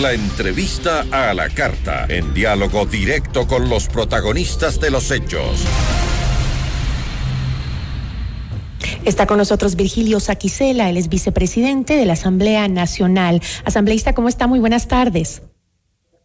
La entrevista a la carta, en diálogo directo con los protagonistas de los hechos. Está con nosotros Virgilio Saquicela, él es vicepresidente de la Asamblea Nacional. Asambleísta, ¿cómo está? Muy buenas tardes.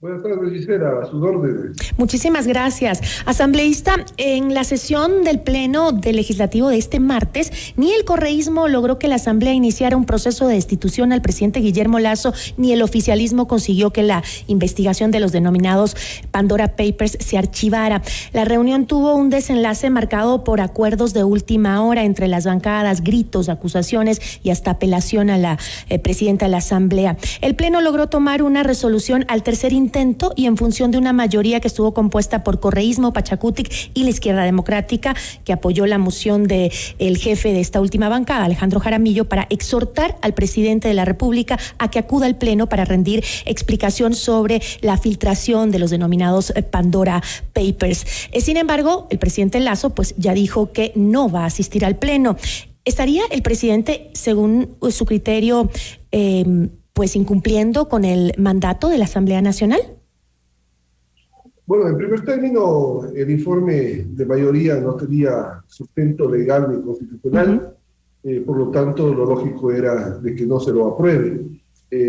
Buenas tardes, Gisela, a sus órdenes. Muchísimas gracias. Asambleísta, en la sesión del Pleno del Legislativo de este martes, ni el correísmo logró que la Asamblea iniciara un proceso de destitución al presidente Guillermo Lasso, ni el oficialismo consiguió que la investigación de los denominados Pandora Papers se archivara. La reunión tuvo un desenlace marcado por acuerdos de última hora entre las bancadas, gritos, acusaciones y hasta apelación a la presidenta de la Asamblea. El Pleno logró tomar una resolución al tercer intento y en función de una mayoría que estuvo compuesta por correísmo, Pachacutic y la Izquierda Democrática, que apoyó la moción del jefe de esta última bancada, Alejandro Jaramillo, para exhortar al presidente de la República a que acuda al Pleno para rendir explicación sobre la filtración de los denominados Pandora Papers. Sin embargo, el presidente Lasso pues ya dijo que no va a asistir al Pleno. ¿Estaría el presidente, según su criterio, pues incumpliendo con el mandato de la Asamblea Nacional? Bueno, en primer término, el informe de mayoría no tenía sustento legal ni constitucional, por lo tanto, lo lógico era de que no se lo apruebe,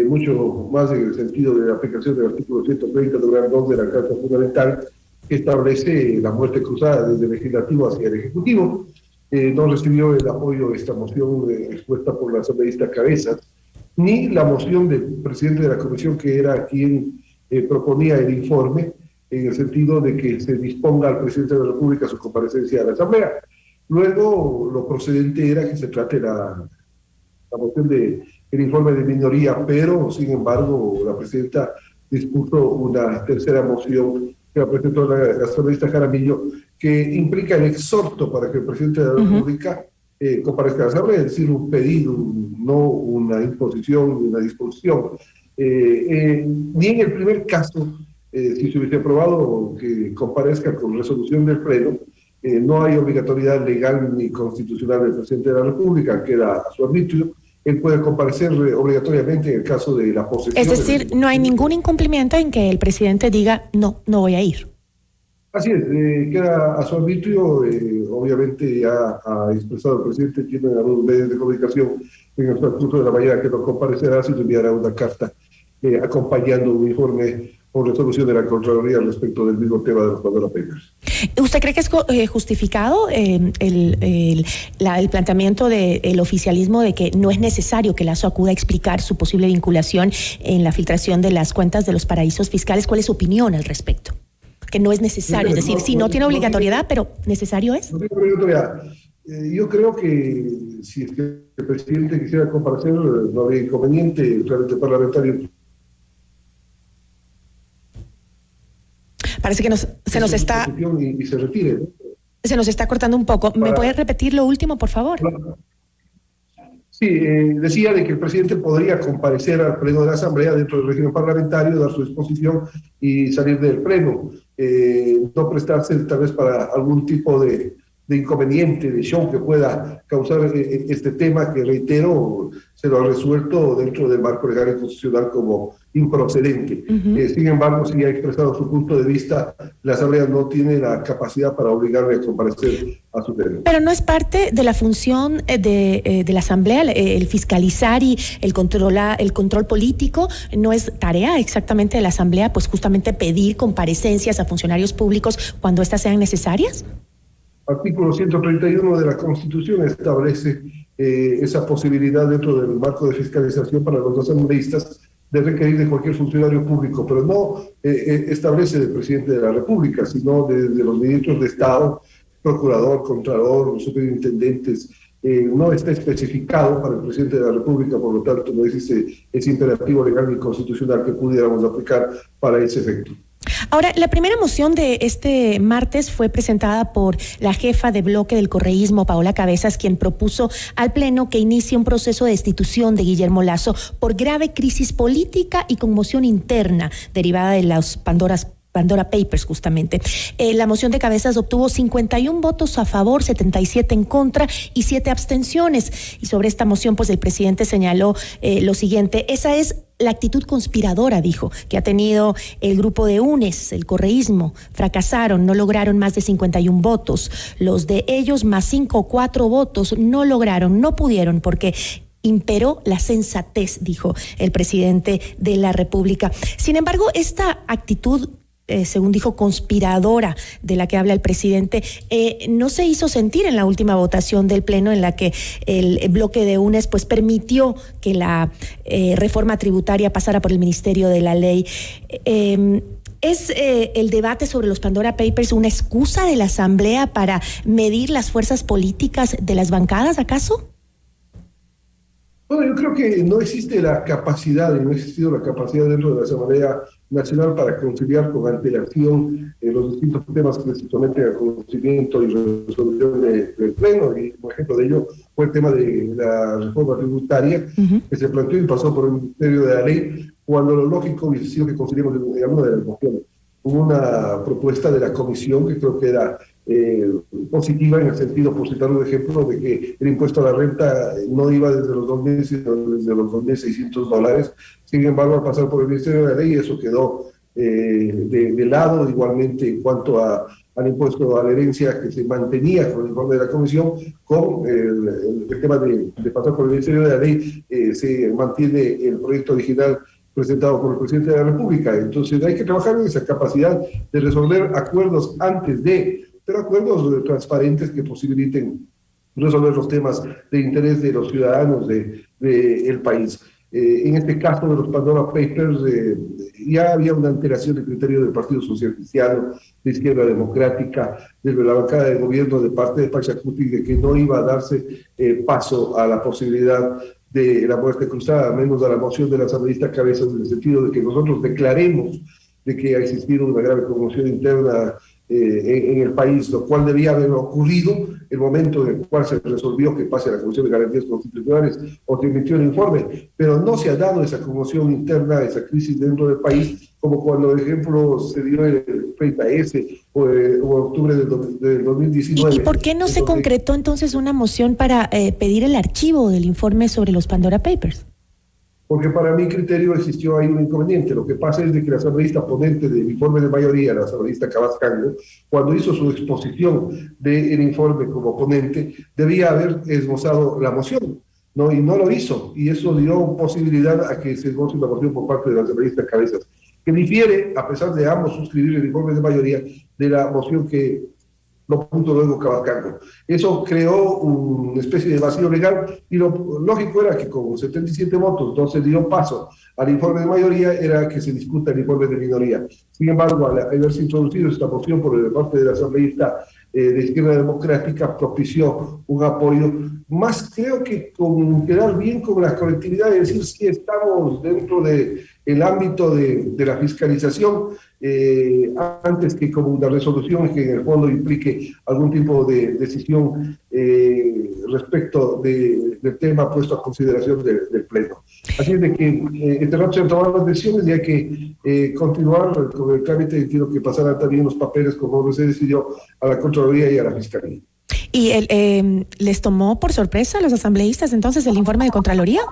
mucho más en el sentido de la aplicación del artículo 130, numeral 2 de la Carta Fundamental, que establece la muerte cruzada desde el Legislativo hacia el Ejecutivo. No recibió el apoyo de esta moción expuesta por la asambleísta Cabezas, ni la moción del presidente de la comisión, que era quien proponía el informe, en el sentido de que se disponga al presidente de la República su comparecencia a la Asamblea. Luego, lo procedente era que se trate la moción del informe de minoría, pero, sin embargo, la presidenta dispuso una tercera moción que la presentó la asambleísta Jaramillo, que implica el exhorto para que el presidente de la República comparezca a la Asamblea, es decir, un pedido, no una imposición ni una disposición. Ni en el primer caso, si se hubiese aprobado que comparezca con resolución del Pleno, no hay obligatoriedad legal ni constitucional del presidente de la República, queda a su arbitrio. Él puede comparecer obligatoriamente en el caso de la posesión. Es decir, no hay ningún incumplimiento en que el presidente diga, no voy a ir. Así es, queda a su arbitrio. Obviamente ya ha expresado el presidente, tiene algunos medios de comunicación en el transcurso de la mañana que no comparecerá, si enviará una carta acompañando un informe o resolución de la Contraloría respecto del mismo tema de los Pandora Papers. ¿Usted cree que es justificado el planteamiento del oficialismo de que no es necesario que Lasso acuda a explicar su posible vinculación en la filtración de las cuentas de los paraísos fiscales? ¿Cuál es su opinión al respecto? Que no es necesario, es decir, sí, no tiene obligatoriedad, pero ¿necesario es? No tiene obligatoriedad. Yo creo que si es que el presidente quisiera comparecer, no habría inconveniente, el trámite parlamentario. Parece que se nos está... Y se retire, ¿no? Se nos está cortando un poco. ¿Me puede repetir lo último, por favor? Sí, decía de que el presidente podría comparecer al Pleno de la Asamblea dentro del régimen parlamentario, dar su exposición y salir del Pleno. No prestarse tal vez para algún tipo de inconveniente, de show que pueda causar este tema, que reitero, se lo ha resuelto dentro del marco legal y constitucional como improcedente. Sin embargo, si ha expresado su punto de vista, la Asamblea no tiene la capacidad para obligarle a comparecer a su pleno. Pero no es parte de la función de la Asamblea, el fiscalizar y el control político. No es tarea exactamente de la Asamblea, pues justamente pedir comparecencias a funcionarios públicos cuando éstas sean necesarias. Artículo 131 de la Constitución establece esa posibilidad dentro del marco de fiscalización para los asambleístas de requerir de cualquier funcionario público, pero no establece del presidente de la República, sino de los ministros de Estado, procurador, contralor, superintendentes. No está especificado para el presidente de la República, por lo tanto no existe ese imperativo legal ni constitucional que pudiéramos aplicar para ese efecto. Ahora, la primera moción de este martes fue presentada por la jefa de bloque del correísmo, Paola Cabezas, quien propuso al Pleno que inicie un proceso de destitución de Guillermo Lasso por grave crisis política y conmoción interna derivada de los Pandora Papers, justamente. La moción de Cabezas obtuvo 51 votos a favor, 77 en contra y 7 abstenciones. Y sobre esta moción, pues el presidente señaló lo siguiente: esa es la actitud conspiradora, dijo, que ha tenido el grupo de UNES, el correísmo. Fracasaron, no lograron más de 51 votos. Los de ellos más 5 o 4 votos no lograron, no pudieron, porque imperó la sensatez, dijo el presidente de la República. Sin embargo, esta actitud, según dijo, conspiradora de la que habla el presidente, no se hizo sentir en la última votación del Pleno, en la que el bloque de UNES pues permitió que la reforma tributaria pasara por el Ministerio de la Ley. ¿Es el debate sobre los Pandora Papers una excusa de la Asamblea para medir las fuerzas políticas de las bancadas, acaso? Bueno, yo creo que no existe la capacidad, y no ha existido la capacidad dentro de la Asamblea Nacional para conciliar con antelación los distintos temas que se someten a conocimiento y resolución del Pleno. Y por ejemplo de ello fue el tema de la reforma tributaria que se planteó y pasó por el Ministerio de la Ley, cuando lo lógico hubiese sido que conciliemos en alguna de las mociones. Hubo una propuesta de la comisión que creo que era positiva, en el sentido, por citar un ejemplo, de que el impuesto a la renta no iba desde los 2.000, sino desde los $2.600. Sin embargo, al pasar por el Ministerio de la Ley, eso quedó de lado. Igualmente, en cuanto al impuesto a la herencia, que se mantenía con el informe de la comisión, con el tema de pasar por el Ministerio de la Ley, se mantiene el proyecto original presentado por el presidente de la República. Entonces hay que trabajar en esa capacidad de resolver acuerdos antes de, pero acuerdos transparentes que posibiliten resolver los temas de interés de los ciudadanos del país. En este caso de los Pandora Papers, ya había una alteración del criterio del Partido Social Cristiano, de Izquierda Democrática, de la bancada de gobierno de parte de Pachacuti, de que no iba a darse paso a la posibilidad de la muerte cruzada, menos a la moción de la asambleísta Cabezas, en el sentido de que nosotros declaremos de que ha existido una grave conmoción interna en el país, lo cual debía haber ocurrido el momento en el cual se resolvió que pase a la Comisión de Garantías Constitucionales o se emitió el informe, pero no se ha dado esa conmoción interna, esa crisis dentro del país, como cuando, por ejemplo, se dio el 30S o octubre del 2019. ¿Y por qué no se concretó entonces una moción para pedir el archivo del informe sobre los Pandora Papers? Porque para mi criterio existió ahí un inconveniente. Lo que pasa es de que la asambleísta ponente del informe de mayoría, la asambleísta Cabascango, cuando hizo su exposición del informe como ponente, debía haber esbozado la moción, ¿no? Y no lo hizo, y eso dio posibilidad a que se esboce una moción por parte de la asambleísta Cabezas, que difiere, a pesar de ambos suscribir el informe de mayoría, de la moción que lo puso luego Cabascango. Eso creó una especie de vacío legal, y lo lógico era que con 77 votos no se dio paso al informe de mayoría, era que se discuta el informe de minoría. Sin embargo, al haberse introducido esta moción por parte de la asambleísta de Izquierda Democrática, propició un apoyo, más creo que con quedar bien con la colectividad, es decir, si estamos dentro del ámbito de la fiscalización, antes que como una resolución que en el fondo implique algún tipo de decisión respecto del tema puesto a consideración del Pleno. Así es de que este rato se han tomado las decisiones y hay que continuar con el trámite, y quiero que pasaran también los papeles como se decidió a la Contraloría y a la Fiscalía. ¿Y les tomó por sorpresa a los asambleístas entonces el informe de Contraloría?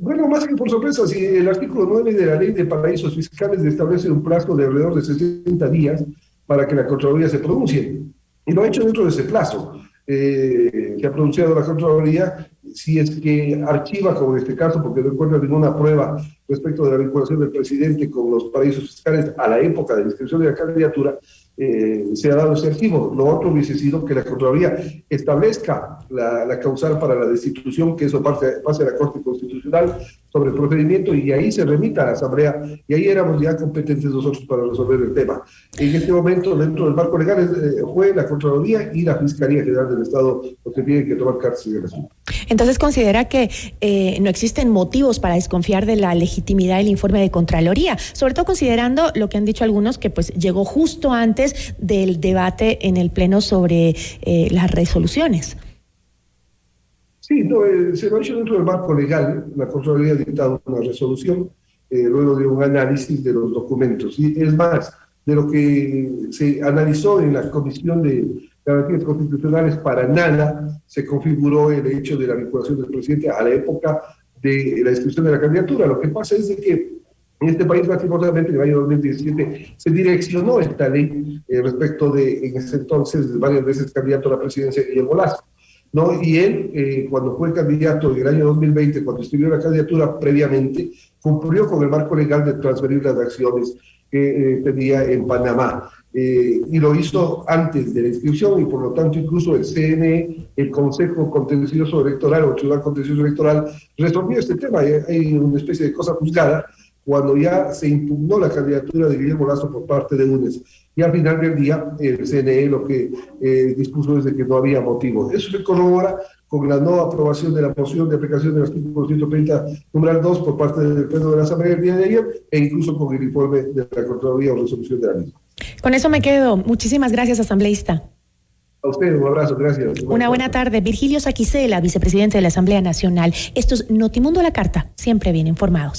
Bueno, más que por sorpresa, si el artículo 9 de la Ley de Paraísos Fiscales establece un plazo de alrededor de 60 días para que la Contraloría se pronuncie, y lo ha hecho dentro de ese plazo. Que ha pronunciado la Contraloría, si es que archiva, como en este caso, porque no encuentra ninguna prueba respecto de la vinculación del presidente con los paraísos fiscales a la época de la inscripción de la candidatura, se ha dado ese archivo. Lo otro hubiese sido que la Contraloría establezca la causal para la destitución, que eso pase a la Corte Constitucional sobre el procedimiento, y ahí se remita a la Asamblea, y ahí éramos ya competentes nosotros para resolver el tema. En este momento, dentro del marco legal, fue la Contraloría y la Fiscalía General del Estado los que tienen que tomar cartas en el asunto. Entonces, ¿considera que no existen motivos para desconfiar de la legitimidad del informe de Contraloría? Sobre todo considerando lo que han dicho algunos, que pues llegó justo antes del debate en el Pleno sobre las resoluciones. Sí, no, se lo ha hecho dentro del marco legal. La Contraloría ha dictado una resolución luego de un análisis de los documentos. Y es más, de lo que se analizó en la Comisión de Garantías Constitucionales, para nada se configuró el hecho de la vinculación del presidente a la época de la inscripción de la candidatura. Lo que pasa es de que en este país, lastimosamente, en el año 2017 se direccionó esta ley respecto de, en ese entonces, varias veces candidato a la presidencia Guillermo Lasso, ¿no? Y él, cuando fue candidato en el año 2020, cuando escribió la candidatura previamente, cumplió con el marco legal de transferir las acciones que tenía en Panamá. Y lo hizo antes de la inscripción y por lo tanto incluso el CNE, el Consejo Contencioso Electoral o el Tribunal Contencioso Electoral resolvió este tema. Hay una especie de cosa juzgada cuando ya se impugnó la candidatura de Guillermo Lasso por parte de UNES. Y al final del día, el CNE lo que dispuso es de que no había motivo. Eso se corrobora con la no aprobación de la moción de aplicación del artículo 130, numeral 2, por parte del Pleno de la Asamblea el día de ayer, e incluso con el informe de la Contraloría o resolución de la misma. Con eso me quedo. Muchísimas gracias, asambleísta. A usted, un abrazo, gracias. Una buena tarde. Virgilio Saquicela, vicepresidente de la Asamblea Nacional. Esto es Notimundo a la Carta, siempre bien informados.